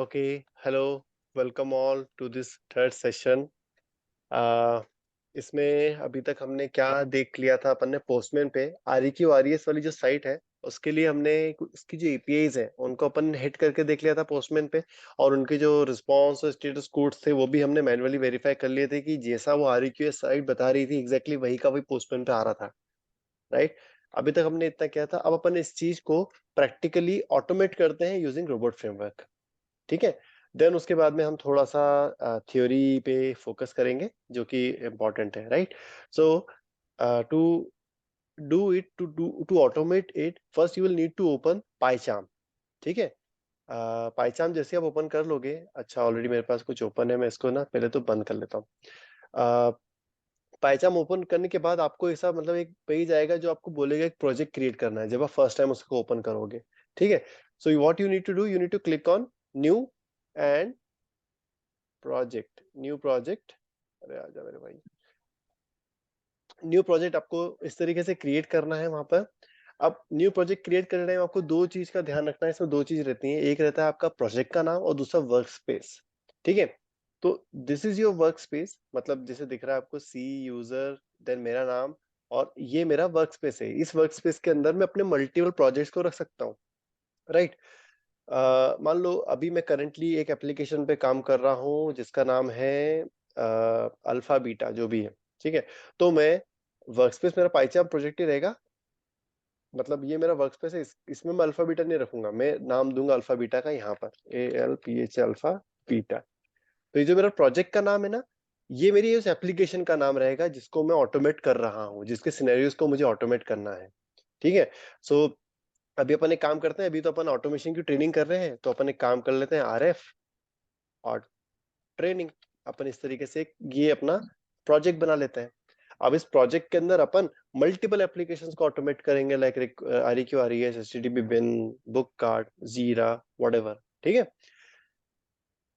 Okay, hello, welcome all to this third session. इसमें अभी तक हमने क्या देख लिया था अपन ने पोस्टमैन पे REQ RES वाली जो साइट है उसके लिए हमने उसकी जो APIs है उनको अपन ने हिट करके देख लिया था पोस्टमैन पे। और उनके जो रिस्पॉन्स और स्टेटस कोड्स थे वो भी हमने मैन्युअली वेरीफाई कर लिए थे कि जैसा वो REQ साइट बता रही थी एग्जैक्टली वही का वही पोस्टमैन पे आ रहा था। राइट, अभी तक हमने इतना किया था। अब अपन इस चीज को प्रैक्टिकली ऑटोमेट करते हैं यूजिंग रोबोट फ्रेमवर्क। ठीक है, देन उसके बाद में हम थोड़ा सा थ्योरी पे फोकस करेंगे जो कि इम्पोर्टेंट है। Right, so to do it to automate it first you will need to open PyCharm. ठीक है, पाइचार्म जैसे आप ओपन कर लोगे, अच्छा ऑलरेडी मेरे पास कुछ ओपन है, मैं इसको ना पहले तो बंद कर लेता हूँ। पाइचार्म ओपन करने के बाद आपको ऐसा मतलब एक पेज आएगा जो आपको बोलेगा एक प्रोजेक्ट क्रिएट करना है जब आप फर्स्ट टाइम उसको ओपन करोगे। ठीक है, so what you need to do, you need to click on new and project, new project. अरे आजा मेरे भाई, न्यू प्रोजेक्ट आपको इस तरीके से क्रिएट करना है वहां पर। अब न्यू प्रोजेक्ट क्रिएट करने टाइम आपको दो चीज का ध्यान रखना है, इसमें दो चीज रहती हैं, एक रहता है आपका प्रोजेक्ट का नाम और दूसरा वर्क स्पेस। ठीक है, तो this is your work space, मतलब जैसे दिख रहा है आपको सी यूजर देन मेरा नाम, और ये मेरा वर्क स्पेस है। इस वर्क स्पेस के अंदर मैं अपने मल्टीपल प्रोजेक्ट्स को रख सकता हूँ। राइट, मान लो अभी मैं करंटली एक एप्लीकेशन पे काम कर रहा हूँ जिसका नाम है अल्फा बीटा जो भी है। ठीक है, तो मैं वर्क स्पेस मेरा पाइचार्म प्रोजेक्ट ही रहेगा, मतलब ये मेरा वर्क स्पेस है। इसमें मैं अल्फा बीटा नहीं रखूंगा, मैं नाम दूंगा अल्फा बीटा का यहाँ पर ALPH अल्फा बीटा। तो ये जो मेरा प्रोजेक्ट का नाम है ना, ये मेरी उस एप्लीकेशन का नाम रहेगा जिसको मैं ऑटोमेट कर रहा हूँ, जिसके सिनेरियोज को मुझे ऑटोमेट करना है। ठीक है, सो अभी अपन एक काम करते हैं, अभी तो अपन ऑटोमेशन की ट्रेनिंग कर रहे हैं, तो अपन एक काम कर लेते हैं RF और ट्रेनिंग। अपन इस तरीके से ये अपना प्रोजेक्ट बना लेते हैं। अब इस प्रोजेक्ट के अंदर अपन मल्टीपल एप्लीकेशंस को ऑटोमेट करेंगे, लाइक REQ RES HTTP बिन, बुक कार्ड, जीरा, व्हाटएवर। ठीक है,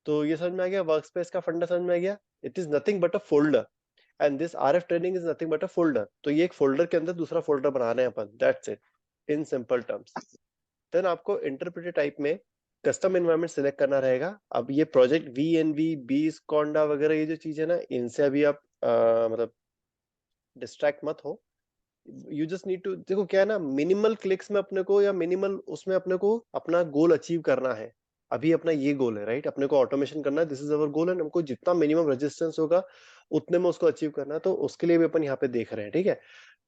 तो ये समझ में आ गया, वर्क स्पेस का फंडा समझ में आ गया। It is nothing but a folder and this RF training is nothing but a folder. तो ये एक फोल्डर के अंदर दूसरा फोल्डर बना रहे हैं अपन, that's it in simple terms. Then आपको इंटरप्रेटर टाइप में कस्टम एनवायरनमेंट सिलेक्ट करना रहेगा। अब ये प्रोजेक्ट VNV बीस कॉन्डा वगैरह ये जो चीज है ना, इनसे अभी आप मतलब डिस्ट्रैक्ट मत हो। यू जस्ट नीड टू, देखो क्या है ना, मिनिमल क्लिक्स में अपने को या मिनिमल उसमें अपने को अपना गोल अचीव करना है। अभी अपना ये गोल है, राइट, अपने को ऑटोमेशन करना है, this is our goal, and हमको जितना मिनिमम रेजिस्टेंस होगा उतने में उसको अचीव करना है, तो उसके लिए भी अपन यहाँ पे देख रहे हैं। ठीक है,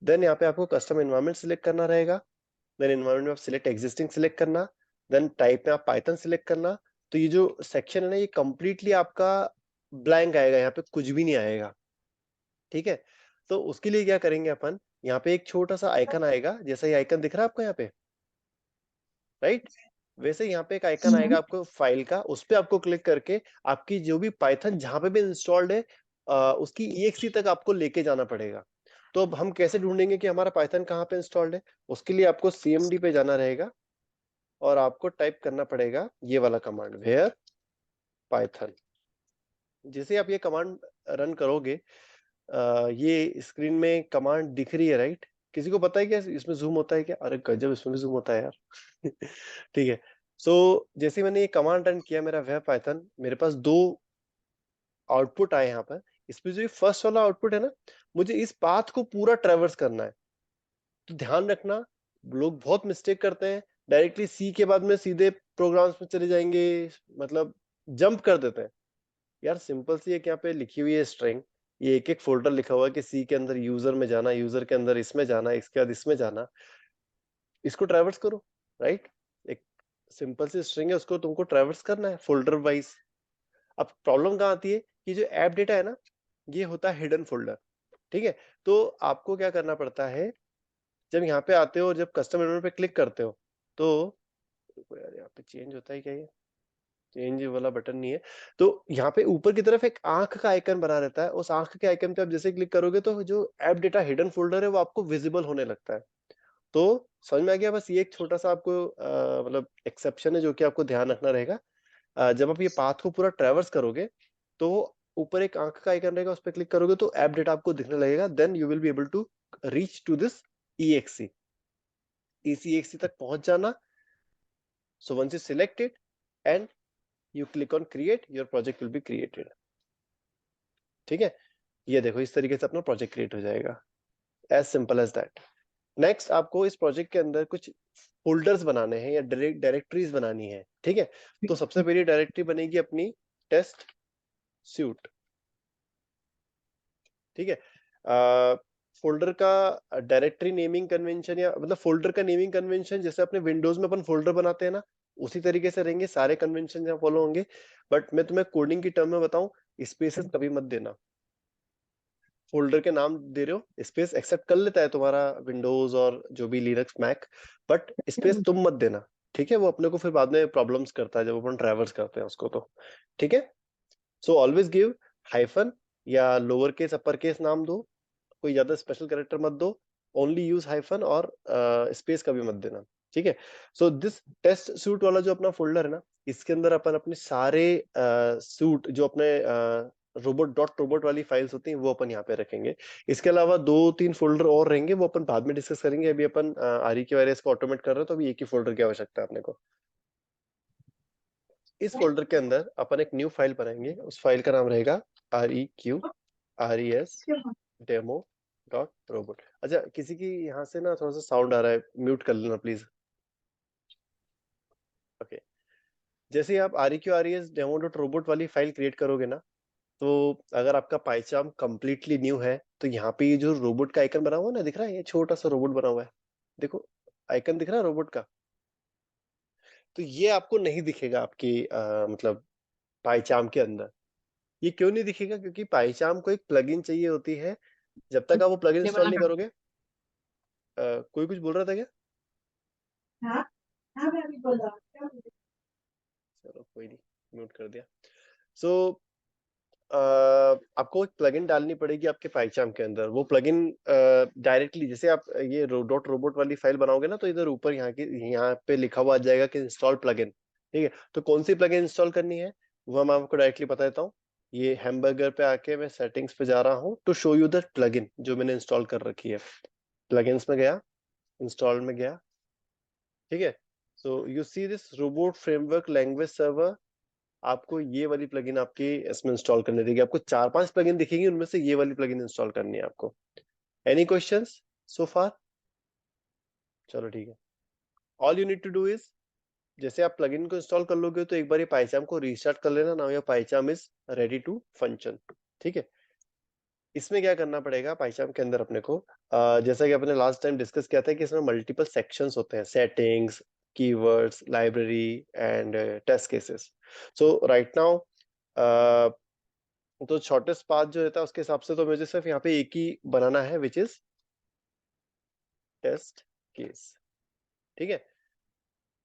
देन यहाँ पे आपको कस्टम एनवायरनमेंट सिलेक्ट करना रहेगा। देन एनवायरनमेंट में आप सिलेक्ट एग्जिस्टिंग सिलेक्ट करना, देन टाइप में आप पाइथन सिलेक्ट करना। तो ये जो सेक्शन है ना, ये कंप्लीटली आपका ब्लैंक आएगा, यहाँ पे कुछ भी नहीं आएगा। ठीक है, तो उसके लिए क्या करेंगे अपन, यहाँ पे एक छोटा सा आइकन आएगा, जैसा ये आइकन दिख रहा है आपको यहाँ पे, राइट, वैसे यहाँ पे एक आइकन आएगा आपको फाइल का, उस पे आपको क्लिक करके आपकी जो भी पाइथन जहां पे भी इंस्टॉल्ड है उसकी EXE तक आपको लेके जाना पड़ेगा। तो अब हम कैसे ढूंढेंगे कि हमारा पाइथन कहाँ पे इंस्टॉल्ड है? उसके लिए आपको CMD पे जाना रहेगा और आपको टाइप करना पड़ेगा ये वाला कमांड, वेयर पाइथन। जैसे आप ये कमांड रन करोगे, ये स्क्रीन में कमांड दिख रही है, राइट? किसी को पता है क्या इसमें जूम होता है क्या? अरे गजब, इसमें भी जूम होता है यार। ठीक है, सो जैसे मैंने ये कमांड रन किया, मेरा वेब पाइथन, मेरे पास दो आउटपुट आए यहाँ पर। इसमें जो फर्स्ट वाला आउटपुट है ना, मुझे इस पाथ को पूरा ट्रेवर्स करना है। तो ध्यान रखना, लोग बहुत मिस्टेक करते हैं, डायरेक्टली सी के बाद में सीधे प्रोग्राम्स में चले जाएंगे, मतलब जंप कर देते हैं। यार सिंपल सी एक यहाँ पे लिखी हुई है स्ट्रिंग, ये एक एक फोल्डर लिखा हुआ है कि सी के अंदर यूजर में जाना, यूजर के अंदर इसमें जाना, इसके बाद इसमें जाना, इसको ट्रैवर्स करो। राइट, एक सिंपल सी स्ट्रिंग है, उसको तुमको ट्रैवर्स करना है फोल्डर वाइज। अब प्रॉब्लम कहाँ आती है कि जो ऐप डेटा है ना, ये होता है हिडन फोल्डर। ठीक है, तो आपको क्या करना पड़ता है, जब यहाँ पे आते हो और जब कस्टम एनवायरनमेंट पे क्लिक करते हो, तो यार यहाँ पे चेंज होता है क्या? ये चेंज वाला बटन नहीं है। तो यहाँ पे ऊपर की तरफ एक आंख का आइकन बना रहता है, उस आंख के आइकन पे आप जैसे क्लिक करोगे तो जो ऐप डेटा हिडन फोल्डर है वो आपको विजिबल होने लगता है। तो समझ में आ गया? बस ये एक छोटा सा आपको मतलब एक्सेप्शन है जो कि आपको ध्यान रखना रहेगा। जब आप ये पाथ को पूरा ट्रेवर्स करोगे तो ऊपर एक आंख का आइकन रहेगा, उस पर क्लिक करोगे तो ऐप डेटा आपको दिखने लगेगा, then you will be able to reach to this EXE। इस EXE तक पहुंच जाना। So once you select it and you click on create, your project will be created. ठीक है, ये देखो इस तरीके से अपना प्रोजेक्ट क्रिएट हो जाएगा, as simple as that. Next आपको इस प्रोजेक्ट के अंदर कुछ फोल्डर्स बनाने हैं या डायरेक्टरीज बनानी है, ठीक है। तो सबसे पहली डायरेक्टरी बनेगी अपनी टेस्ट सूट, ठीक है। फोल्डर का डायरेक्टरी नेमिंग कन्वेंशन या मतलब फोल्डर का नेमिंग कन्वेंशन जैसे अपने विंडोज में अपन फोल्डर बनाते हैं ना, उसी तरीके से रहेंगे, सारे कन्वेंशन यहाँ फॉलो होंगे। बट मैं तुम्हें कोडिंग की टर्म में बताऊं, स्पेसेस कभी मत देना। फोल्डर के नाम दे रहे हो, स्पेस एक्सेप्ट कर लेता है तुम्हारा विंडोज और जो भी लिनक्स मैक, बट स्पेस तुम मत देना, ठीक है। वो अपने को फिर बाद में प्रॉब्लम्स करता है जब अपन ट्रैवर्स करते हैं उसको, तो ठीक है। सो ऑलवेज गिव हाइफन या लोअर केस अपर केस नाम दो, कोई ज्यादा स्पेशल कैरेक्टर मत दो, ओनली यूज हाइफन और स्पेस कभी मत देना, ठीक है। सो दिस टेस्ट सूट वाला जो अपना फोल्डर है ना, इसके अंदर अपन अपने सारे सूट जो अपने रोबोट डॉट रोबोट वाली फाइल्स होती हैं वो अपन यहाँ पे रखेंगे। इसके अलावा 2-3 फोल्डर और रहेंगे, वो अपन बाद में डिस्कस करेंगे। अभी अपन REQRS को ऑटोमेट कर रहे हैं, तो अभी एक ही फोल्डर की आवश्यकता है अपने को। इस फोल्डर के अंदर अपन एक न्यू फाइल बनाएंगे, उस फाइल का नाम रहेगा REQRES डेमो डॉट रोबोट। अच्छा, किसी की यहाँ से ना थोड़ा सा साउंड आ रहा है, म्यूट कर लेना प्लीज। ओके, जैसे ही आप REQRES डेमो डॉट रोबोट वाली फाइल क्रिएट करोगे ना, तो अगर आपका पाइचार्म कंप्लीटली न्यू है, तो यहाँ पे ये जो रोबोट का आइकन बना हुआ है ना, दिख रहा है, ये छोटा सा रोबोट बना हुआ है, देखो आइकन दिख रहा है रोबोट का। तो ये आपको नहीं दिखेगा आपकी मतलब पाइचार्म के अंदर। ये क्यों नहीं दिखेगा? क्योंकि पाइचार्म को एक प्लगइन चाहिए होती है। जब तक आप वो प्लगइन इंस्टॉल नहीं करोगे, कोई कुछ बोल रहा था क्या? हाँ हाँ, मैं अभी बोल रहा हूँ। चलो कोई नहीं, म्यूट कर दिया। सो आपको एक प्लगइन डालनी पड़ेगी आपके पाइचार्म के अंदर। वो प्लगइन डायरेक्टली जैसे आप ये डॉट रोबोट वाली फाइल बनाओगे ना, तो इधर ऊपर यहाँ पे लिखा हुआ आ जाएगा कि इंस्टॉल प्लगइन, ठीक है। तो कौन सी प्लगइन इंस्टॉल करनी है वो मैं आपको डायरेक्टली बता देता हूँ। ये हैमबर्गर पे आके मैं सेटिंग्स पे जा रहा हूँ to show you the plugin जो मैंने इंस्टॉल कर रखी है। प्लगइन्स में गया, इंस्टॉल में गया, ठीक है। So you see this robot framework language server, आपको ये वाली प्लगइन आपकी इसमें इंस्टॉल करने देगी। आपको 4-5 प्लगइन दिखेंगी, उनमें से ये वाली प्लगइन इंस्टॉल करनी है आपको। Any questions so far? चलो ठीक है। All you need to do is, जैसे आप प्लगइन को इंस्टॉल कर लोगे तो एक बार ये पाइचार्म को रीस्टार्ट कर लेना। Now your PyCharm is ready to function, ठीक है। इसमें क्या करना पड़ेगा पाइचार्म के अंदर अपने को, जैसा कि अपने लास्ट टाइम डिस्कस किया था कि इसमें मल्टीपल सेक्शंस होते हैं, settings, keywords, library and test cases. So right now तो शॉर्टेस्ट पाथ जो रहता है उसके हिसाब से तो मुझे सिर्फ यहाँ पे एक ही बनाना है, विच इज टेस्ट केस, ठीक है।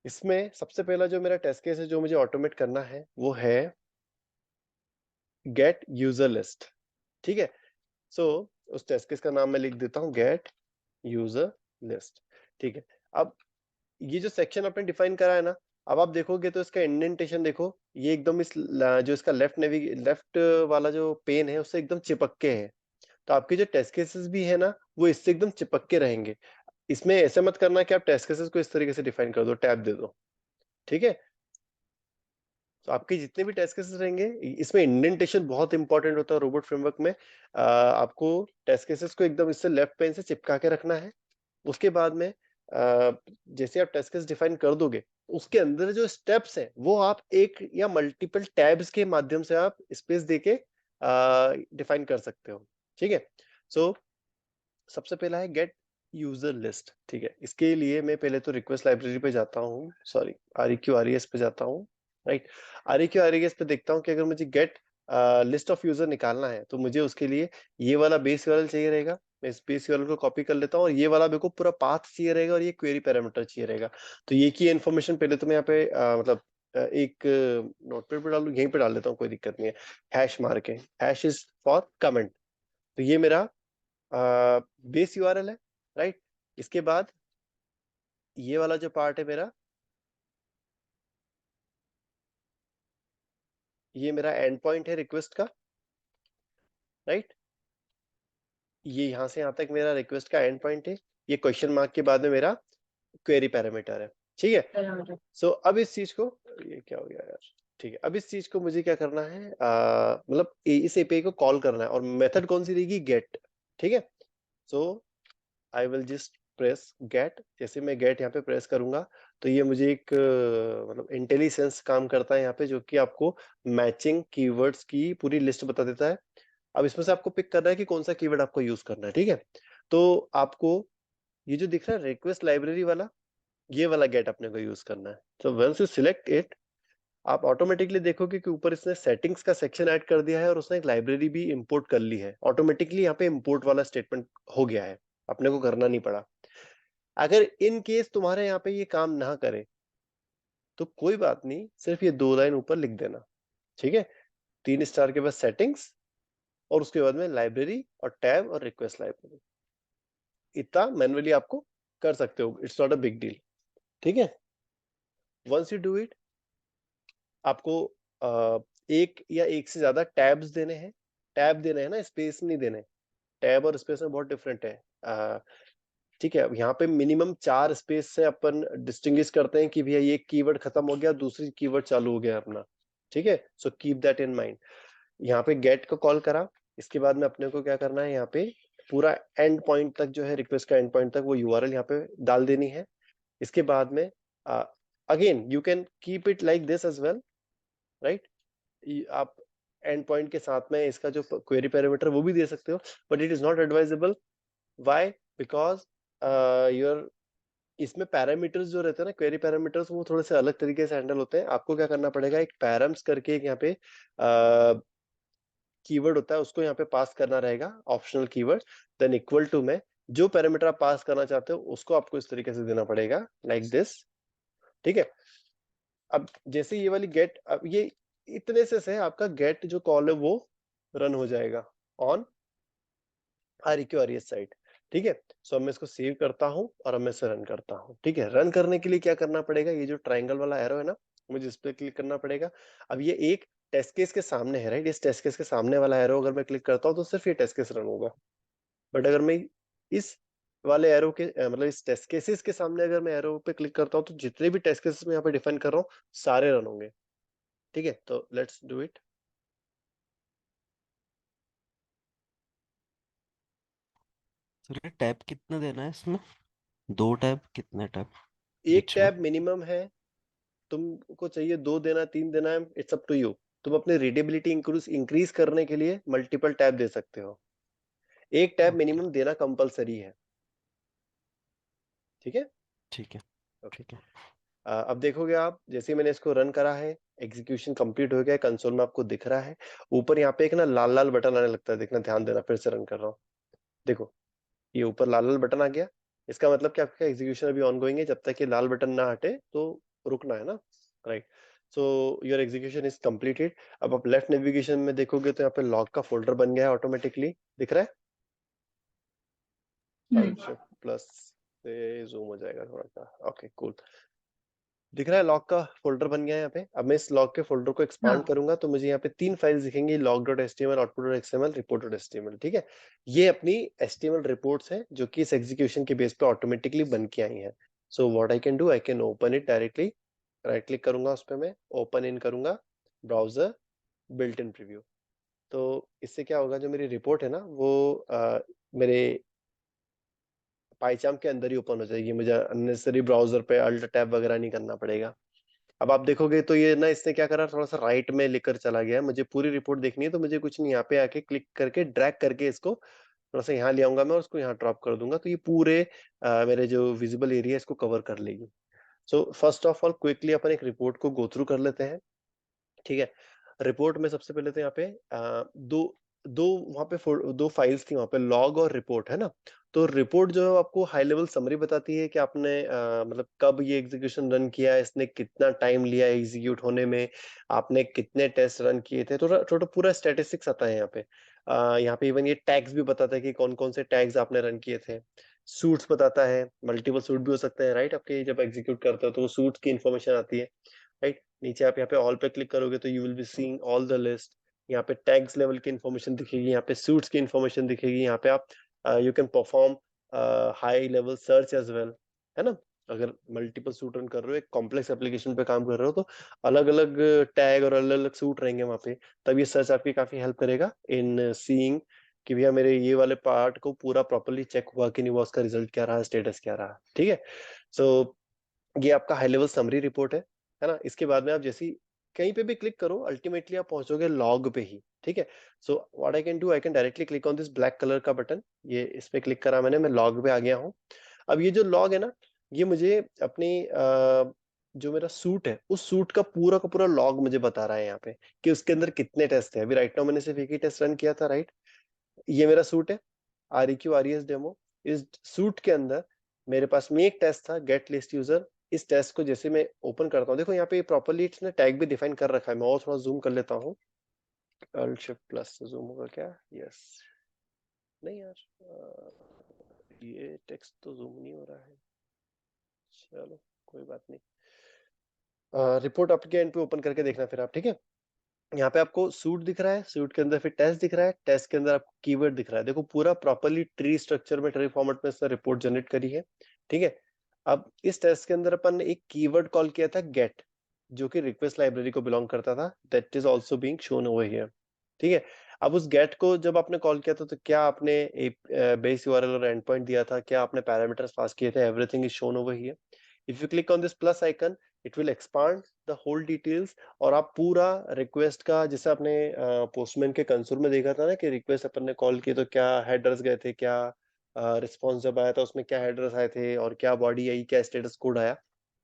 इसमें सबसे पहला जो मेरा टेस्ट केस है जो मुझे ऑटोमेट करना है वो है गेट यूजर लिस्ट, ठीक है। सो उस टेस्ट केस का नाम मैं लिख देता हूँ गेट यूजर लिस्ट, ठीक है। अब ये जो सेक्शन आपने डिफाइन करा है ना, अब आप देखोगे तो इसका इंडेंटेशन देखो, ये एकदम जो इसका लेफ्ट वाला जो पेन है उससे एकदम चिपक के है। तो आपके जो टेस्ट केसेस भी है ना, वो इससे एकदम चिपक के रहेंगे। इसमें ऐसे मत करना कि आप टेस्ट केसेस को इस तरीके से डिफाइन कर दो, टैब दे दो, ठीक है। तो आपके जितने भी टेस्ट केसेस रहेंगे, इसमें इंडेंटेशन बहुत इंपॉर्टेंट होता है रोबोट फ्रेमवर्क में। आपको टेस्ट केसेस को एकदम इससे लेफ्ट पेन से चिपका के रखना है। उसके बाद में जैसे आप टेस्ट केस डिफाइन कर दोगे, उसके अंदर जो स्टेप्स हैं वो आप एक या मल्टीपल टैब्स के माध्यम से आप स्पेस देके डिफाइन कर सकते हो, ठीक है। सो सबसे पहला है गेट यूजर लिस्ट, ठीक है। इसके लिए मैं पहले तो रिक्वेस्ट लाइब्रेरी पे जाता हूँ, सॉरी REQRES पे जाता हूँ, राइट। REQRES पे देखता हूँ कि अगर मुझे गेट लिस्ट ऑफ यूजर निकालना है तो मुझे उसके लिए ये वाला बेस यूआरएल चाहिए रहेगा। मैं इस बेस यूआरएल को कॉपी कर लेता हूँ, और ये वाला मेरे को पूरा पाथ चाहिए रहेगा, और ये क्वेरी पैरामीटर चाहिए रहेगा। तो ये की इन्फॉर्मेशन पहले तो मैं यहाँ पे मतलब एक नोटपैड पे डाल यहीं पे डाल देता हूँ, कोई दिक्कत नहीं है। हैश मार के, हैश इज फॉर कमेंट। तो ये मेरा बेस यूआरएल है, राइट। इसके बाद ये वाला जो पार्ट है मेरा, ये मेरा एंड पॉइंट है रिक्वेस्ट का, राइट। ये यहां से यहां तक मेरा रिक्वेस्ट का एंड पॉइंट है। ये क्वेश्चन मार्क के बाद में मेरा क्वेरी पैरामीटर है, ठीक है। सो अब इस चीज को, ये क्या हो गया यार, ठीक है, अब इस चीज को मुझे क्या करना है, मतलब इस एपीआई को कॉल करना है, और मेथड कौन सी रहेगी, गेट। ठीक है, so I will just press get. जैसे मैं गेट यहाँ पे प्रेस करूंगा तो ये मुझे एक मतलब इंटेलिजेंस काम करता है यहाँ पे, जो कि आपको मैचिंग कीवर्ड्स की पूरी लिस्ट बता देता है। अब इसमें से आपको पिक करना है कि कौन सा कीवर्ड आपको यूज करना है। ठीक है, तो आपको ये जो दिख रहा है रिक्वेस्ट लाइब्रेरी वाला, ये वाला गेट अपने को यूज करना है। तो वंस यू सिलेक्ट इट, आप ऑटोमेटिकली देखोगे कि ऊपर इसने सेटिंग्स का सेक्शन ऐड कर दिया है, और उसने एक लाइब्रेरी भी इंपोर्ट कर ली है ऑटोमेटिकली। यहाँ पे इंपोर्ट वाला स्टेटमेंट हो गया है, अपने को करना नहीं पड़ा। अगर इन केस तुम्हारे यहाँ पे ये काम ना करे तो कोई बात नहीं, सिर्फ ये 2 लाइन ऊपर लिख देना। ठीक है, 3 स्टार के बाद सेटिंग्स, और उसके बाद में लाइब्रेरी और टैब और रिक्वेस्ट लाइब्रेरी। इतना मैनुअली आपको कर सकते हो, it's not a big deal. ठीक है, वंस यू डू इट, आपको एक या एक से ज्यादा टैब्स देने हैं। टैब देने हैं ना, स्पेस नहीं देने। टैब और स्पेस में बहुत डिफरेंट है। ठीक है, अब यहाँ पे मिनिमम 4 स्पेस से अपन डिस्टिंग्विश करते हैं कि भैया ये कीवर्ड खत्म हो गया, दूसरी कीवर्ड चालू हो गया अपना। ठीक है, so keep that in mind. यहाँ पे गेट को कॉल करा, इसके बाद में अपने को क्या करना है, यहाँ पे पूरा एंड पॉइंट तक जो है, रिक्वेस्ट का एंड पॉइंट तक वो यूआरएल यहाँ पे डाल देनी है। इसके बाद में again you can keep it like this as well, right. आप एंड पॉइंट के साथ में इसका जो क्वेरी पैरामीटर वो भी दे सकते हो, but it is not advisable. Why? Because your इसमें पैरामीटर्स जो रहते हैं ना, क्वेरी पैरामीटर्स, वो थोड़े से अलग तरीके से हैंडल होते हैं। आपको क्या करना पड़ेगा, एक पैरम्स करके एक यहाँ पे कीवर्ड होता है, उसको यहाँ पे पास करना रहेगा, optional keyword. Then equal to में जो पैरामीटर आप पास करना चाहते हो उसको आपको इस तरीके से देना पड़ेगा, लाइक दिस। ठीक है, अब जैसे ये वाली गेट, अब ये इतने से आपका गेट जो कॉल है वो रन हो जाएगा ऑन REQ-RES साइट। ठीक है, सो अब मैं इसको सेव करता हूँ और अब मैं इसे रन करता हूँ। ठीक है, रन करने के लिए क्या करना पड़ेगा, ये जो ट्राइंगल वाला एरो है ना, मुझे इस पे क्लिक करना पड़ेगा। अब ये एक टेस्ट केस के सामने है, राइट। इस टेस्ट केस के सामने वाला एरो अगर मैं क्लिक करता हूँ तो सिर्फ ये टेस्ट केस रन होगा। बट अगर मैं इस वाले एरो के मतलब इस टेस्ट केसेस के सामने अगर मैं एरो पे क्लिक करता हूँ तो जितने भी टेस्ट केसेस मैं यहाँ पे डिफाइन कर रहा हूँ सारे रन होंगे। ठीक है, तो लेट्स डू इट। सर ये टैब कितना देना है इसमें? 2 टैब, कितने टैब एक बीच में? टैब मिनिमम है, तुमको चाहिए 2 देना, 3 देना है, इट्स अप टू यू। तुम अपने रीडेबिलिटी इंक्रीज करने के लिए मल्टीपल टैब दे सकते हो। एक टैब ओके। मिनिमम देना कंपलसरी है। ठीक है, ठीक है। ओके। ठीक है। अब देखोगे आप, जैसे ही मैंने इसको रन करा है, एग्जीक्यूशन कंप्लीट हो गया है, कंसोल में आपको दिख रहा है। ऊपर यहाँ पे एक ना लाल लाल बटन आने लगता है, देखना, ध्यान देना, फिर से रन कर रहा हूँ। देखो, ये ऊपर लाल लाल बटन आ गया। इसका मतलब कि आपका एग्जीक्यूशन अभी ऑनगोइंग है, जब तक ये लाल बटन ना हटे तो रुकना है ना, right. So your execution is completed. अब आप लेफ्ट नेविगेशन में देखोगे तो यहाँ पे लॉग का फोल्डर बन गया है, ऑटोमेटिकली दिख रहा है। शिफ्ट प्लस से जूम हो जाएगा थोड़ा सा, ओके कूल। दिख रहा है, लॉग का फोल्डर बन गया है यहाँ पे। अब मैं इस लॉग के फोल्डर को एक्सपांड करूंगा तो मुझे यहाँ पे 3 फाइल्स दिखेंगी, log.html, output.xml, report.html। ठीक है, ये अपनी HTML रिपोर्ट्स हैं जो कि इस एग्जीक्यूशन के बेस पे ऑटोमेटिकली बन के आई हैं। So what I can do, I can open it directly. Right click करूंगा उस पर, मैं ओपन इन करूंगा, ब्राउजर, बिल्ट इन प्रीव्यू। तो इससे क्या होगा, जो मेरी रिपोर्ट है ना वो मेरे पाइचाम के अंदर ही ओपन हो जाएगी। मुझे अननेसेसरी ब्राउजर पे अल्ट टैब वगैरह नहीं करना पड़ेगा। अब आप देखोगे तो ये ना, इसने क्या करा, थोड़ा सा राइट में लेकर चला गया। मुझे पूरी रिपोर्ट देखनी है तो मुझे कुछ नहीं, यहाँ पे आके क्लिक करके ड्रैग करके इसको थोड़ा सा यहाँ ले आऊंगा मैं, और उसको यहाँ ड्रॉप कर दूंगा, तो ये पूरे मेरे जो विजिबल एरिया इसको कवर कर लेगी। So first of all quickly अपन एक रिपोर्ट को गो थ्रू कर लेते हैं। ठीक है, रिपोर्ट में सबसे पहले तो यहाँ पे दो दो वहाँ पे दो फाइल्स थी वहाँ पे, लॉग और रिपोर्ट, है ना। तो रिपोर्ट जो है वो आपको हाई लेवल समरी बताती है कि आपने मतलब कब ये एग्जीक्यूशन रन किया है, इसने कितना टाइम लिया एग्जीक्यूट होने में, आपने कितने टेस्ट रन किए थे, तो थोड़ा पूरा स्टेटिस्टिक्स आता है यहाँ पे। यहाँ पे इवन ये टैग्स भी बताता है कि कौन कौन से टैग्स आपने रन किए थे। सूट्स बताता है, मल्टीपल सूट भी हो सकते हैं, राइट। आपके जब एग्जीक्यूट करते हो तो वो सूट्स की इन्फॉर्मेशन आती है, राइट। नीचे आप यहाँ पे ऑल पे क्लिक करोगे तो you will be seeing all the list. यहाँ पे टैग्स लेवल की इन्फॉर्मेशन दिखेगी, यहाँ पे सूट्स की इन्फॉर्मेशन दिखेगी, यहाँ पे आप you can perform high level search as well, है ना। अगर मल्टीपल सूट रन कर रहे हो, एक कॉम्प्लेक्स एप्लीकेशन पे काम कर रहे हो, तो अलग अलग टैग और अलग अलग सूट रहेंगे वहां पे। तब ये सर्च आपकी काफी हेल्प करेगा इन सीइंग कि भैया मेरे ये वाले पार्ट को पूरा प्रॉपरली चेक हुआ कि नहीं हुआ, उसका रिजल्ट क्या रहा, स्टेटस क्या रहा। ठीक है, सो ये आपका हाई लेवल समरी रिपोर्ट है ना। इसके बाद में आप जैसी कहीं पे भी क्लिक करो, अल्टीमेटली आप पहुंचोगे लॉग पे ही। ठीक है, so what I can do, I can directly click on this black colour का बटन, ये इस पे क्लिक करा मैंने, मैं लॉग पे आ गया हूँ। अब ये जो लॉग है ना, ये मुझे अपनी जो मेरा सूट है उस सूट का पूरा लॉग मुझे बता रहा है यहाँ पे कि उसके अंदर कितने टेस्ट है। अभी राइट नाउ मैंने सिर्फ एक ही टेस्ट रन किया था, राइट। ये मेरा सूट है, REQ RES डेमो। इस सूट के अंदर मेरे पास में एक टेस्ट था, गेट लिस्ट यूजर। इस टेस्ट को जैसे मैं ओपन करता हूँ, देखो यहाँ पे प्रॉपरली इसने टैग भी डिफाइन कर रखा है। मैं और थोड़ा जूम कर लेता हूँ, अल्ट शिफ्ट प्लस से जूम होगा क्या? यस, नहीं यार, ये टेक्स्ट तो जूम नहीं हो रहा है। चलो कोई बात नहीं, रिपोर्ट आपके एंड पे ओपन करके देखना फिर आप। ठीक है, यहाँ पे आपको सूट दिख रहा है, सूट के अंदर फिर टेस्ट दिख रहा है, टेस्ट के अंदर आपको कीवर्ड दिख रहा है। देखो पूरा प्रॉपरली ट्री स्ट्रक्चर में, ट्री फॉर्मेट में इसने रिपोर्ट जनरेट करी है। ठीक है, अब इस टेस्ट के अंदर अपन ने एक कीवर्ड कॉल किया था गेट, जो कि रिक्वेस्ट लाइब्रेरी को बिलोंग करता था। That is also being shown over here. ठीक है, अब उस गेट को जब आपने कॉल किया था, तो क्या आपने एक बेस यूआरएल और एंड पॉइंट दिया था, क्या आपने पैरामीटर्स पास किए थे, everything is shown over here. If you click on this plus icon, it will expand the whole details, और आप पूरा रिक्वेस्ट का, जैसे आपने पोस्टमैन के कंसोल में देखा था ना कि रिक्वेस्ट अपन ने कॉल की तो क्या हेडर्स गए थे, क्या रिस्पॉन्स जब आया था उसमें क्या हेडर्स आए थे, और क्या बॉडी आई, क्या स्टेटस कोड आया।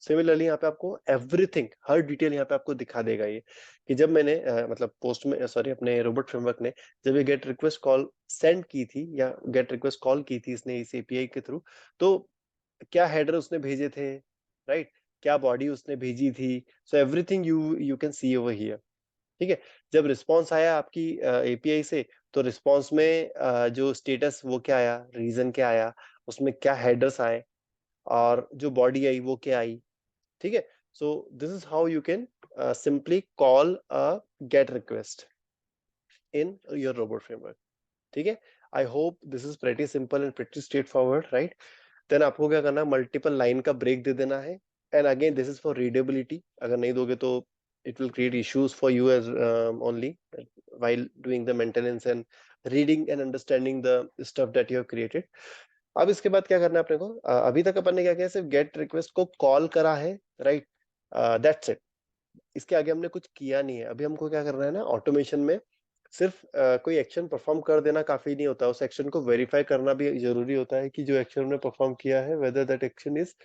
सिमिलरली यहाँ पे आपको एवरीथिंग, हर डिटेल यहाँ पे आपको दिखा देगा ये, कि जब मैंने मतलब पोस्ट में, सॉरी, अपने रोबोट फ्रेमवर्क ने जब ये गेट रिक्वेस्ट कॉल सेंड की थी, या गेट रिक्वेस्ट कॉल की थी इसने इस एपीआई के थ्रू, तो क्या हेडर उसने भेजे थे, राइट, क्या बॉडी उसने भेजी थी। So everything you you can C over here. ठीक है, जब रिस्पांस आया आपकी एपीआई से, तो रिस्पांस में जो स्टेटस वो क्या आया, रीजन क्या आया, उसमें क्या हेडर्स आए, और जो बॉडी आई वो क्या आई। ठीक है, so this is how you can simply call a get request in your robot framework. ठीक है, I hope this is pretty simple and pretty straightforward, right. Then आपको क्या करना है, मल्टीपल लाइन का ब्रेक दे देना है। And again this is for readability, अगर नहीं दोगे तो it will create issues for you as only while doing the maintenance and reading and understanding the stuff that you have created. अब इसके बाद क्या करना है अपने को, अभी तक अपन ने क्या किया, सिर्फ गेट रिक्वेस्ट को कॉल करा है, राइट, दैट्स इट। इसके आगे हमने कुछ किया नहीं है। अभी हमको क्या करना है ना, ऑटोमेशन में सिर्फ कोई एक्शन परफॉर्म कर देना काफी नहीं होता, उस एक्शन को वेरीफाई करना भी जरूरी होता है कि जो एक्शन हमने परफॉर्म किया है, वेदर दैट एक्शन इज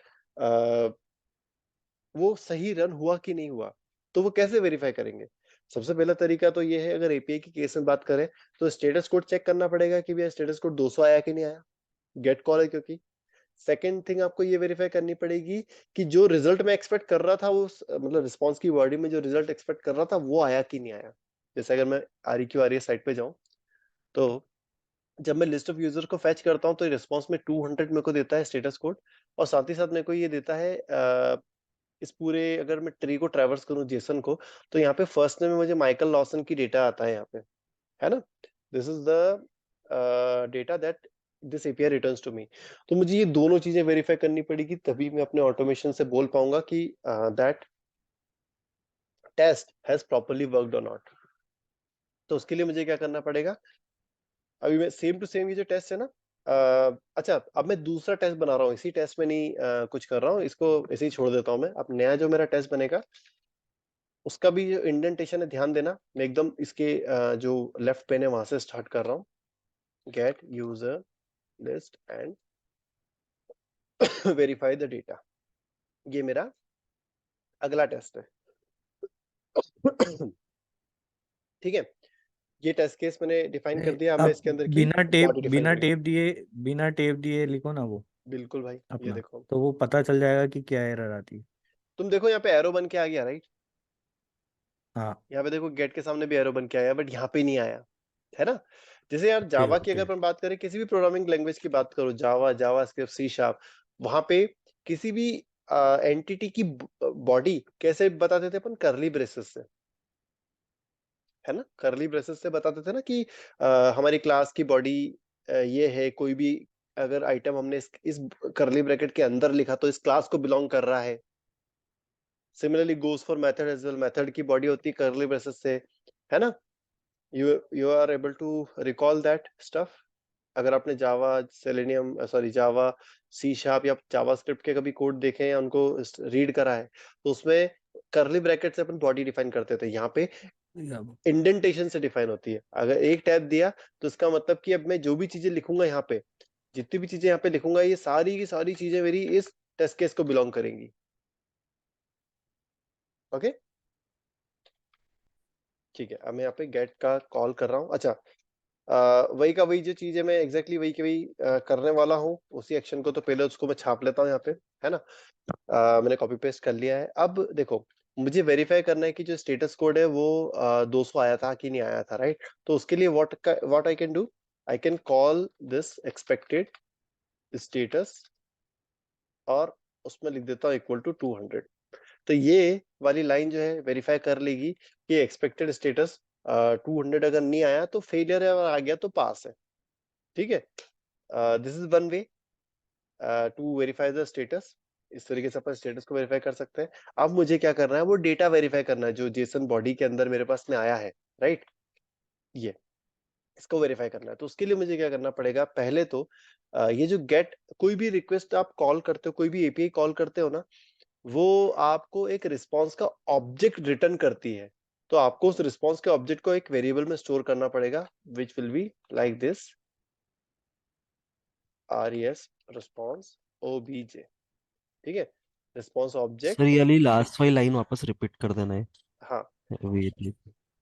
वो सही रन हुआ कि नहीं हुआ। तो वो कैसे वेरीफाई करेंगे? सबसे पहला तरीका तो ये है, अगर एपीआई की केस में बात करें, तो स्टेटस कोड चेक करना पड़ेगा कि भैया स्टेटस कोड 200 आया कि नहीं आया, गेट कॉल है क्योंकि। सेकंड थिंग आपको ये वेरीफाई करनी पड़ेगी कि जो रिजल्ट मैं एक्सपेक्ट कर रहा था, वो मतलब रिस्पांस की बॉडी में जो रिजल्ट एक्सपेक्ट कर रहा था वो आया कि नहीं आया। जैसे अगर मैं REQ RES साइट पे जाऊं, तो जब मैं लिस्ट ऑफ यूजर को फेच करता हूं, तो रिस्पांस में 200 मेरे को देता है स्टेटस कोड, और साथ ही साथ मेरे को ये देता है इस पूरे, अगर मैं ट्री को ट्रैवर्स करूं जेसन को, तो यहाँ पे फर्स्ट नेम में मुझे माइकल लॉसन की डेटा आता है यहाँ पे, है ना। This is the data that this API returns to me. तो मुझे ये दोनों चीजें वेरीफाई करनी पड़ेगी, तभी मैं अपने ऑटोमेशन से बोल पाऊंगा कि that test has properly worked और नॉट। तो उसके लिए मुझे क्या करना पड़ेगा, अभी मैं सेम टू सेम ये जो टेस्ट है ना, अच्छा, अब मैं दूसरा टेस्ट बना रहा हूँ, इसी टेस्ट में नहीं कुछ कर रहा हूँ, इसको ऐसे ही छोड़ देता हूँ मैं। अब नया जो मेरा टेस्ट बनेगा, उसका भी जो इंडेंटेशन है ध्यान देना, मैं एकदम इसके जो लेफ्ट पेन है वहां से स्टार्ट कर रहा हूँ, gate user list and verify the data. ये मेरा अगला टेस्ट है। ठीक है, ये टेस्ट केस मैंने डिफाइन कर दिया। अब मैं अब इसके अंदर की बॉडी डिफाइन करूंगा। बिना टेप दिए लिखो ना वो बिल्कुल भाई, ये अपना, देखो, तो वो पता चल जाएगा कि क्या एरर आती है। तुम देखो यहाँ पे एरो बन के आ गया, राइट। हाँ। यहाँ पे देखो गेट के सामने भी एरो बन के आया, बट यहाँ पे नहीं आया, है ना। जैसे यार ओके जावा की अगर ओके। अपन बात करें, किसी भी प्रोग्रामिंग लैंग्वेज की बात करो, जावा, जावा स्क्रिप्ट, सी शार्प, वहां पे किसी भी एंटिटी की बॉडी कैसे बताते थे अपन, करली ब्रेसेस से, है ना। करली ब्रेसेस से बताते थे ना कि हमारी क्लास की बॉडी ये है, कोई भी अगर आइटम हमने इस करली ब्रैकेट के अंदर लिखा तो इस क्लास को बिलोंग कर रहा है। Similarly goes for method as well, method की बॉडी होती है करली ब्रेसेस से, है ना। You are able to recall that stuff. अगर आपने Java, Selenium, sorry Java, C sharp या जावा स्क्रिप्ट के कभी कोड देखे हैं, उनको रीड करा है, तो उसमें करली ब्रैकेट से अपन बॉडी डिफाइन करते थे। यहाँ पे इंडेंटेशन से डिफाइन होती है। अगर एक टैब दिया तो इसका मतलब कि अब मैं जो भी चीजें लिखूंगा यहाँ पे, जितनी भी चीजें यहाँ पे लिखूंगा, ये सारी की सारी चीजें मेरी इस टेस्ट केस को बिलोंग करेंगी। ओके, ठीक है। अब मैं यहाँ पे गेट का कॉल कर रहा हूँ। अच्छा, वही का वही जो चीज है, मैं एग्जैक्टली वही की वही करने वाला हूँ उसी एक्शन को। तो पहले उसको मैं छाप लेता हूँ यहाँ पे, है ना। मैंने कॉपी पेस्ट कर लिया है। अब देखो, मुझे वेरीफाई करना है कि जो स्टेटस कोड है वो 200 आया था कि नहीं आया था, राइट। तो उसके लिए what I can do, I can call this expected status और उसमें लिख देता हूँ इक्वल टू 200। तो ये वाली लाइन जो है वेरीफाई कर लेगी कि एक्सपेक्टेड स्टेटस 200 अगर नहीं आया तो फेलियर है, अगर आ गया तो पास है। ठीक है, this is one way to verify the status. इस तरीके से अपन स्टेटस को वेरीफाई कर सकते हैं। अब मुझे क्या करना है, वो डेटा वेरीफाई करना है जो जेसन बॉडी के अंदर मेरे पास में आया है, राइट। ये इसको वेरीफाई करना है। तो उसके लिए मुझे क्या करना पड़ेगा, पहले तो ये जो गेट, कोई भी रिक्वेस्ट आप कॉल करते हो, कोई भी एपीआई कॉल करते हो ना, वो आपको एक रिस्पॉन्स का ऑब्जेक्ट रिटर्न करती है। तो आपको उस रिस्पॉन्स के ऑब्जेक्ट को एक वेरिएबल में स्टोर करना पड़ेगा, which will be like this, res response obj। ठीक है, रिस्पॉन्स सर ऑब्जेक्ट। ये वाली लास्ट वाली लाइन वापस रिपीट कर देना है। हाँ, वेट।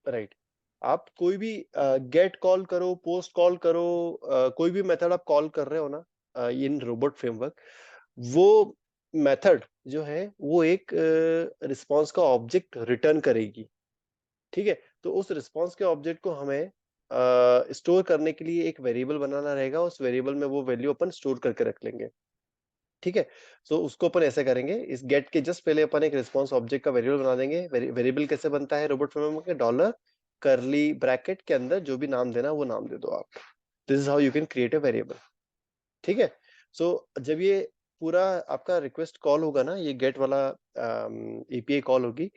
राइट। आप कोई भी गेट कॉल करो, पोस्ट कॉल करो, कोई भी मेथड आप कॉल कर रहे हो ना इन रोबोट फ्रेमवर्क, वो मेथड जो है वो एक रिस्पॉन्स का ऑब्जेक्ट रिटर्न करेगी। ठीक है, तो उस रिस्पॉन्स के ऑब्जेक्ट को हमें स्टोर करने के लिए एक वेरिएबल बनाना रहेगा। उस वेरिएबल में वो वैल्यू अपन स्टोर करके रख लेंगे। ठीक है, सो उसको अपन ऐसे करेंगे, इस गेट के जस्ट पहले अपन एक रिस्पॉन्स ऑब्जेक्ट का वेरिएबल बना देंगे। वेरिएबल कैसे बनता है रोबोट फ्रेमवर्क में, डॉलर करली ब्रैकेट के अंदर जो भी नाम देना वो नाम दे दो आप। This is how you can create a variable. ठीक है, सो जब ये पूरा आपका रिक्वेस्ट कॉल होगा ना, ये गेट वाला एपीआई कॉल होगी,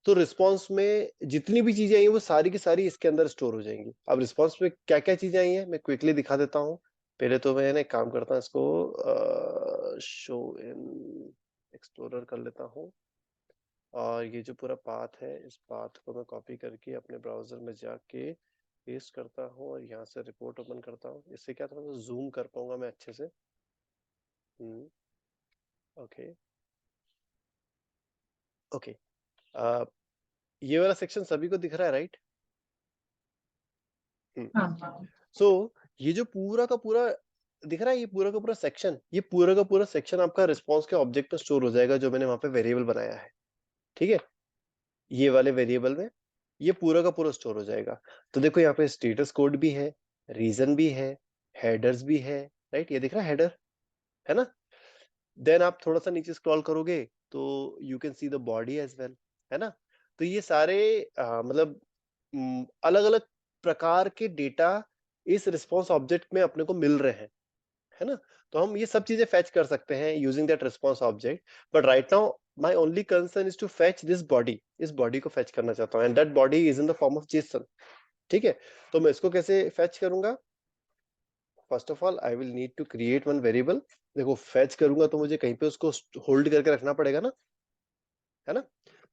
तो रिस्पॉन्स में जितनी भी चीजें आई हैं वो सारी की सारी इसके अंदर स्टोर हो जाएंगी। अब रिस्पॉन्स में क्या क्या चीजें आई हैं मैं क्विकली दिखा देता हूँ। पहले तो मैं एक काम करता हूँ, इसको शो इन एक्सप्लोरर कर लेता हूँ, और ये जो पूरा पाथ है, इस पाथ को मैं कॉपी करके अपने ब्राउजर में जाके पेस्ट करता हूँ और यहाँ से रिपोर्ट ओपन करता हूँ। इससे क्या थोड़ा जूम कर पाऊंगा मैं अच्छे से। ओके ओके, ये वाला सेक्शन सभी को दिख रहा है, राइट। हाँ सो ये जो पूरा का पूरा दिख रहा है, ये पूरा का पूरा सेक्शन, ये पूरा का पूरा सेक्शन आपका रिस्पॉन्स के ऑब्जेक्ट में स्टोर हो जाएगा जो मैंने वहां पे वेरिएबल बनाया है। ठीक है, ये वाले वेरिएबल में ये पूरा का पूरा स्टोर हो जाएगा। तो देखो यहाँ पे स्टेटस कोड भी है, रीजन भी है, हेडर्स भी है, राइट। ये दिख रहा है हेडर, है ना। देन आप थोड़ा सा नीचे स्क्रॉल करोगे तो you can see the body as well, है ना। तो ये सारे मतलब अलग अलग प्रकार के डेटा इस रिस्पॉन्स ऑब्जेक्ट में अपने को मिल रहे हैं, है ना। तो हम ये सब चीजें फैच कर सकते हैं using that response object. But right now my only concern is to fetch this body. इस बॉडी को फैच करना चाहता हूँ, and that body is in the form of JSON. ठीक है, तो मैं इसको कैसे फैच करूंगा, first of all I will need to create one variable. देखो फैच करूंगा तो मुझे कहीं पे उसको होल्ड करके रखना पड़ेगा ना, है ना।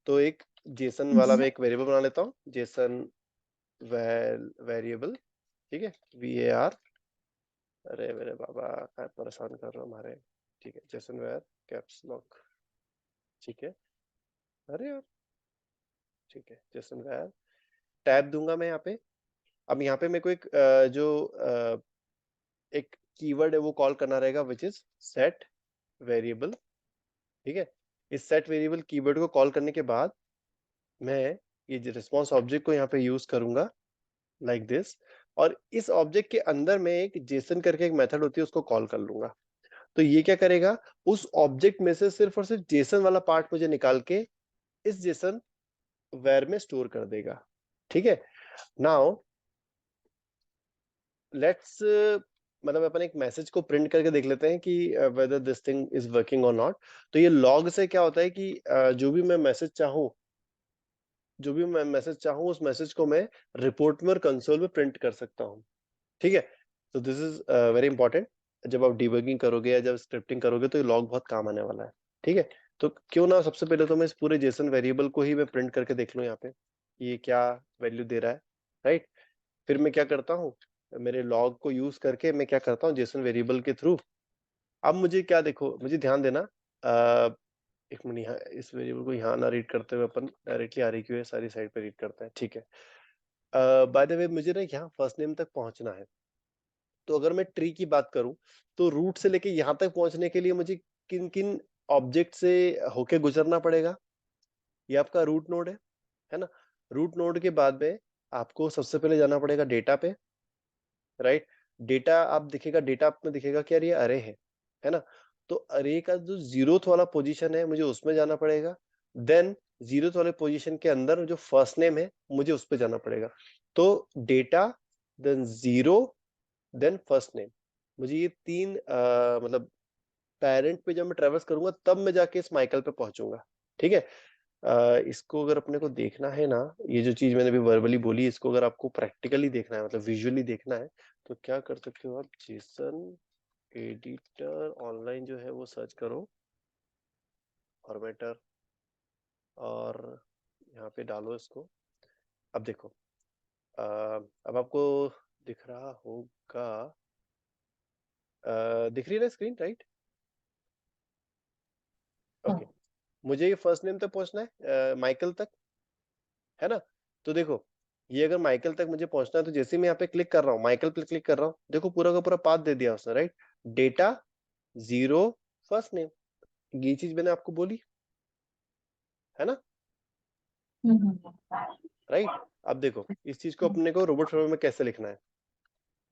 तो एक जेसन वाला मैं एक वेरिएबल बना लेता हूँ, जेसन वेरिएबल। ठीक है, var, अरे मेरे बाबा क्या परेशान कर रहा हूँ हमारे। ठीक है, जेसन वेर कैप्स लॉक। ठीक है, अरे यार, ठीक है, जेसन वेर टैब दूंगा मैं यहाँ पे। अब यहाँ पे मेरे को एक एक कीवर्ड है वो कॉल करना रहेगा, विच इज सेट वेरिएबल। ठीक है, इस सेट वेरिएबल कीवर्ड को कॉल करने के बाद मैं ये रिस्पॉन्स ऑब्जेक्ट को यहाँ पे यूज करूंगा लाइक दिस, और इस ऑब्जेक्ट के अंदर में एक जेसन करके एक मेथड होती है उसको कॉल कर लूंगा। तो ये क्या करेगा, उस ऑब्जेक्ट में से सिर्फ और सिर्फ जेसन वाला पार्ट मुझे निकाल के इस जेसन वेर में स्टोर कर देगा। ठीक है, नाउ लेट्स मतलब अपन एक मैसेज को प्रिंट करके देख लेते हैं कि whether this thing is working और नॉट। तो ये लॉग से क्या होता है कि जो भी मैं मैसेज चाहूँ उस मैसेज को मैं रिपोर्ट में और कंसोल में प्रिंट कर सकता हूँ। ठीक है, तो दिस इज वेरी इंपॉर्टेंट। जब आप डिबगिंग करोगे या जब स्क्रिप्टिंग करोगे तो ये लॉग बहुत काम आने वाला है। ठीक है, तो क्यों ना सबसे पहले तो मैं इस पूरे जेसन वेरिएबल को ही मैं प्रिंट करके देख लूं यहाँ पे, ये क्या वैल्यू दे रहा है, राइट। फिर मैं क्या करता हूँ, मेरे लॉग को यूज करके मैं क्या करता हूँ जेसन वेरिएबल के थ्रू। अब मुझे क्या, देखो मुझे ध्यान देना, एक मिनट, यहाँ इस वेरिएबल को यहाँ ना रीड करते हुए अपन डायरेक्टली आरईक्यू सारी साइड पे रीड करते हैं। ठीक है, बाय द वे मुझे ना यहाँ फर्स्ट नेम तक पहुंचना है। तो अगर मैं ट्री की बात करूं तो रूट से लेके यहाँ तक पहुंचने के लिए मुझे किन किन ऑब्जेक्ट से होके गुजरना पड़ेगा। ये आपका रूट नोड है ना। रूट नोड के बाद में आपको सबसे पहले जाना पड़ेगा डेटा पे, राइट। डेटा आप दिखेगा, डेटा आप में दिखेगा कि यार ये अरे है ना। तो अरे का जो जीरोथ वाला पोजीशन है मुझे उसमें जाना पड़ेगा। देन जीरोथ वाले पोजीशन के अंदर जो फर्स्ट नेम है मुझे उस पे जाना पड़ेगा। तो data, then zero, then first name, मुझे ये तीन मतलब पेरेंट पे जब मैं ट्रेवर्स करूंगा तब मैं जाके इस माइकल पे पहुंचूंगा। ठीक है, इसको अगर अपने को देखना है ना, ये जो चीज मैंने अभी वर्बली बोली, इसको अगर आपको प्रैक्टिकली देखना है, मतलब विजुअली देखना है, तो क्या कर सकते हो आप, जेसन एडिटर ऑनलाइन जो है वो सर्च करो, फॉर्मेटर, और यहाँ पे डालो इसको। अब देखो, अब आपको दिख रहा होगा, दिख रही है ना स्क्रीन, राइट। ओके, मुझे ये फर्स्ट नेम तक पहुंचना है, माइकल तक, है ना। तो देखो, ये अगर माइकल तक मुझे पहुंचना है तो जैसे मैं यहाँ पे क्लिक कर रहा हूँ, माइकल पे क्लिक कर रहा हूँ, देखो पूरा का पूरा पाथ दे दिया उसने, right. Data, zero, first name, ये चीज मैंने आपको बोली है ना, राइट। अब देखो इस चीज को अपने को रोबोट फॉर्मेट में कैसे लिखना है,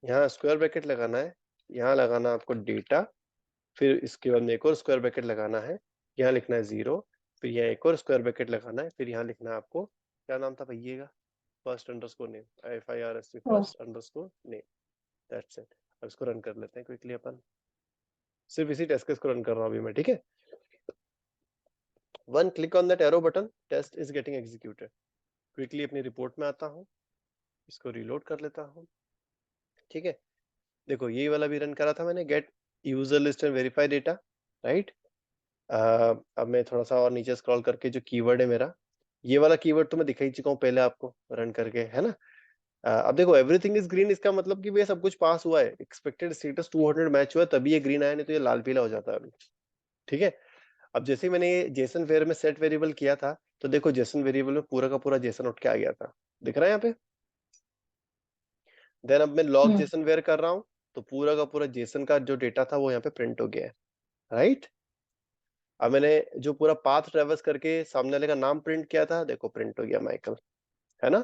यहाँ स्क्वायर ब्रैकेट लगाना है, यहाँ लगाना आपको डेटा, फिर इसके बाद में एक और स्क्वायर ब्रैकेट लगाना है, यहाँ लिखना है जीरो, फिर यहाँ एक और स्क्वायर ब्रैकेट लगाना है, फिर यहाँ लिखना है आपको, क्या नाम था भैया का, first underscore name, FIRST, first underscore name, that's it. अब इसको रन कर लेते हैं क्विकली अपन, सिर्फ इसी टेस्ट केस को रन कर रहा हूँ अभी मैं, ठीक है। One click on that arrow button, test is getting executed. Quickly अपनी रिपोर्ट में आता हूँ, इसको रीलोड कर लेता हूँ। ठीक है, देखो यही वाला भी रन करा था मैंने, gate user list and verify data, right. अब मैं थोड़ा सा और नीचे स्क्रॉल करके जो कीवर्ड है मेरा, ये वाला कीवर्ड तो मैं दिखा ही चुका हूँ पहले आपको रन करके, है ना। अब देखो एवरीथिंग इज ग्रीन, इसका मतलब कि भैया सब कुछ पास हुआ है, एक्सपेक्टेड स्टेटस 200 मैच हुआ है तभी ये ग्रीन आया, नहीं तो ये लाल पीला हो जाता है अभी। ठीक है, अब जैसे ही मैंने जेसन वेयर में सेट वेरिएबल किया था, तो देखो जेसन वेरिएबल में पूरा का पूरा जेसन उठ के आ गया था, दिख रहा है यहाँ पे। देन अब मैं लॉग जेसन वेयर कर रहा हूँ, तो पूरा का पूरा जेसन का जो डेटा था वो यहाँ पे प्रिंट हो गया है, राइट। अब मैंने जो पूरा पाथ ट्रेवर्स करके सामने वाले का नाम प्रिंट किया था, देखो प्रिंट हो गया माइकल, है ना।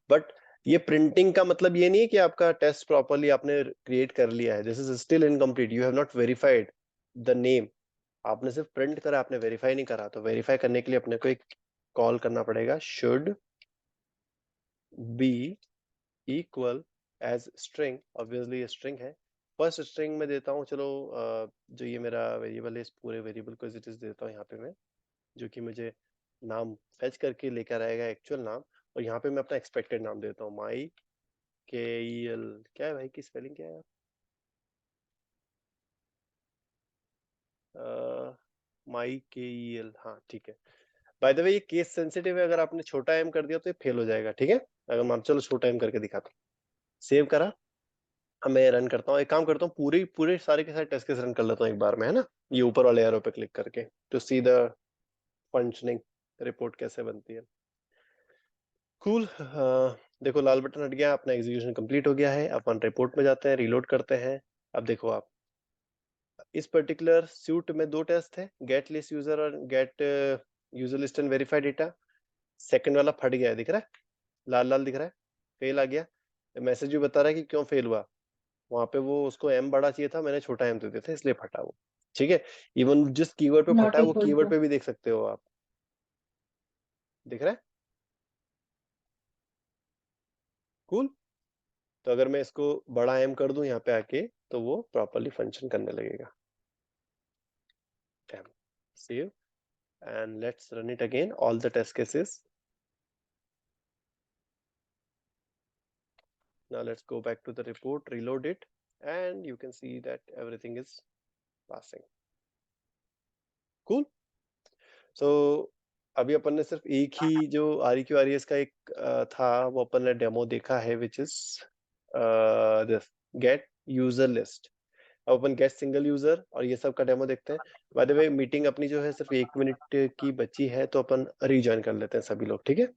बट ये प्रिंटिंग का मतलब ये नहीं है कि आपका टेस्ट प्रॉपर्ली आपने क्रिएट कर लिया है, this is still incomplete, you have not verified the name. आपने सिर्फ प्रिंट करा, आपने वेरीफाई नहीं करा। तो वेरीफाई करने के लिए अपने को एक कॉल करना पड़ेगा, should be equal as string, obviously ये स्ट्रिंग है, फर्स्ट स्ट्रिंग में देता हूँ, चलो जो ये मेरा वेरिएबल है इस पूरे वेरिएबल को एज इट इज देता हूँ यहाँ पे मैं, जो कि मुझे नाम फेच करके लेकर आएगा एक्चुअल नाम, और यहाँ पे मैं अपना एक्सपेक्टेड नाम देता हूँ, माई के ई एल, क्या है भाई की स्पेलिंग क्या है, माई के ई एल, हाँ ठीक है। बाय द वे ये केस सेंसिटिव है, अगर आपने छोटा एम कर दिया तो ये फेल हो जाएगा, ठीक है। अगर मान चलो छोटा एम करके दिखाता हूँ, सेव करा, अब मैं रन करता हूँ, एक काम करता हूँ, पूरे पूरे सारे के सारे टेस्ट केस रन कर लेता हूँ एक बार में, है ना, ये ऊपर वाले एरो पे क्लिक करके, to see the functioning report कैसे बनती है। कूल, देखो लाल बटन हट गया, अपना एग्जीक्यूशन कंप्लीट हो गया है। अपन रिपोर्ट में जाते हैं, रीलोड करते हैं। अब देखो आप, इस पर्टिकुलर सूट में दो टेस्ट है, गेट लिस्ट यूजर और gate user list and verify data. Second वाला फट गया है, दिख रहा है, लाल लाल दिख रहा है, फेल आ गया। मैसेज भी बता रहा है कि क्यों फेल हुआ, वहां पे वो उसको एम बड़ा चाहिए था, मैंने छोटा एम दे दिया था, इसलिए फटा वो। ठीक है, इवन जिस कीवर्ड पे फटा नॉट है वो इक्वल कीवर्ड टू। पे भी देख सकते हो आप, दिख रहा है। कूल, तो अगर मैं इसको बड़ा m कर दूं यहाँ पे आके तो वो प्रॉपरली फंक्शन करने लगेगा। Save and let's run it again, all the test cases. Now let's go back to the report, reload it, and you can see that everything is passing. Cool. So अभी अपन ने सिर्फ एक ही जो REQ/RES का एक था वो अपन ने डेमो देखा है, which is this get user list. अब अपन गेट सिंगल यूजर और ये सब का डेमो देखते हैं। बाय द वे मीटिंग अपनी जो है सिर्फ 1 मिनट की बची है, तो अपन रीजॉइन कर लेते हैं सभी लोग, ठीक है।